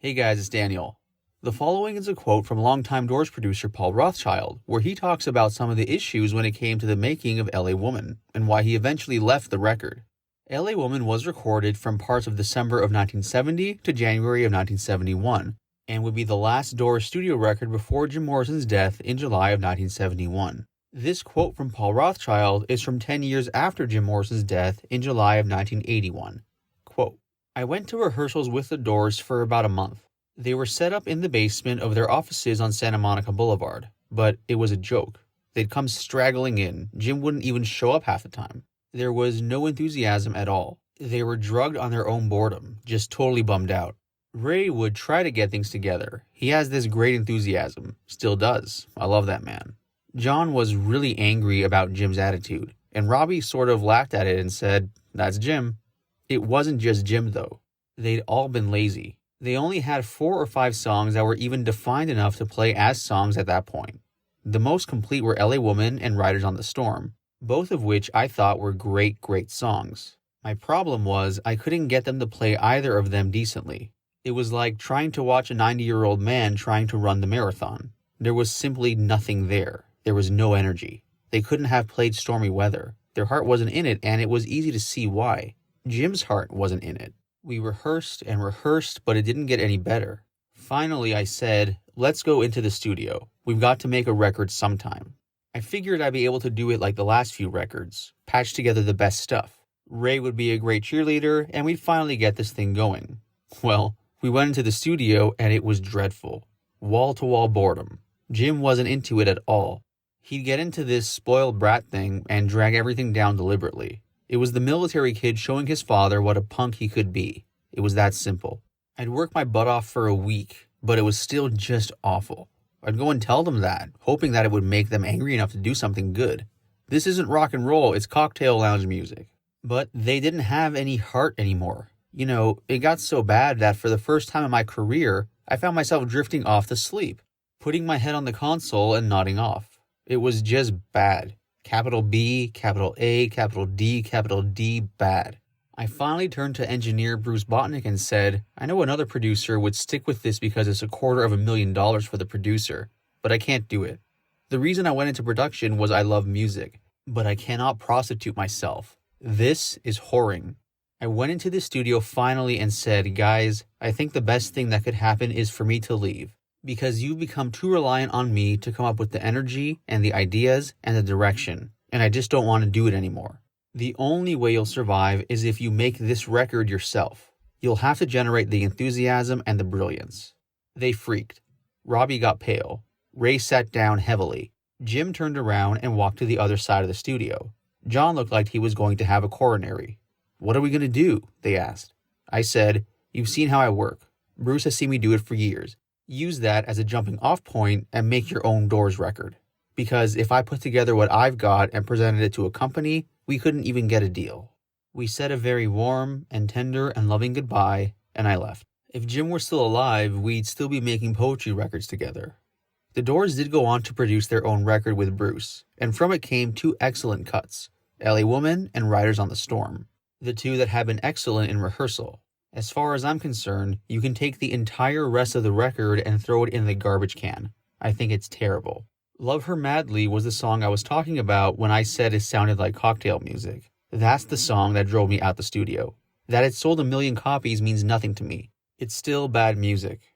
Hey guys, it's Daniel. The following is a quote from longtime Doors producer Paul Rothchild, where he talks about some of the issues when it came to the making of LA Woman, and why he eventually left the record. LA Woman was recorded from parts of December of 1970 to January of 1971, and would be the last Doors studio record before Jim Morrison's death in July of 1971. This quote from Paul Rothchild is from 10 years after Jim Morrison's death in July of 1981. Quote, I went to rehearsals with the Doors for about a month. They were set up in the basement of their offices on Santa Monica Boulevard, but it was a joke. They'd come straggling in. Jim wouldn't even show up half the time. There was no enthusiasm at all. They were drugged on their own boredom, just totally bummed out. Ray would try to get things together. He has this great enthusiasm. Still does. I love that man. John was really angry about Jim's attitude, and Robby sort of laughed at it and said, that's Jim. It wasn't just Jim, though. They'd all been lazy. They only had 4 or 5 songs that were even defined enough to play as songs at that point. The most complete were LA Woman and Riders on the Storm, both of which I thought were great songs. My problem was I couldn't get them to play either of them decently. It was like trying to watch a 90-year-old man trying to run the marathon. There was simply nothing there. There was no energy. They couldn't have played Stormy Weather. Their heart wasn't in it, and it was easy to see why. Jim's heart wasn't in it. We rehearsed and rehearsed, but it didn't get any better. Finally, I said, let's go into the studio. We've got to make a record sometime. I figured I'd be able to do it like the last few records, patch together the best stuff. Ray would be a great cheerleader, and we'd finally get this thing going. Well, we went into the studio, and it was dreadful. Wall-to-wall boredom. Jim wasn't into it at all. He'd get into this spoiled brat thing and drag everything down deliberately. It was the military kid showing his father what a punk he could be. It was that simple. I'd work my butt off for a week, but it was still just awful. I'd go and tell them that, hoping that it would make them angry enough to do something good. This isn't rock and roll, it's cocktail lounge music. But they didn't have any heart anymore. You know, it got so bad that for the first time in my career, I found myself drifting off to sleep, putting my head on the console and nodding off. It was just bad. Capital B, capital A, capital D, bad. I finally turned to engineer Bruce Botnick and said, I know another producer would stick with this because it's $250,000 for the producer, but I can't do it. The reason I went into production was I love music, but I cannot prostitute myself. This is whoring. I went into the studio finally and said, guys, I think the best thing that could happen is for me to leave. Because you've become too reliant on me to come up with the energy and the ideas and the direction, and I just don't want to do it anymore. The only way you'll survive is if you make this record yourself. You'll have to generate the enthusiasm and the brilliance. They freaked. Robby got pale. Ray sat down heavily. Jim turned around and walked to the other side of the studio. John looked like he was going to have a coronary. What are we going to do? They asked. I said, you've seen how I work. Bruce has seen me do it for years. Use that as a jumping off point and make your own Doors record. Because if I put together what I've got and presented it to a company, we couldn't even get a deal. We said a very warm and tender and loving goodbye, and I left. If Jim were still alive, we'd still be making poetry records together. The Doors did go on to produce their own record with Bruce, and from it came 2 excellent cuts, LA Woman and Riders on the Storm, the 2 that had been excellent in rehearsal. As far as I'm concerned, you can take the entire rest of the record and throw it in the garbage can. I think it's terrible. Love Her Madly was the song I was talking about when I said it sounded like cocktail music. That's the song that drove me out the studio. That it sold 1 million copies means nothing to me. It's still bad music.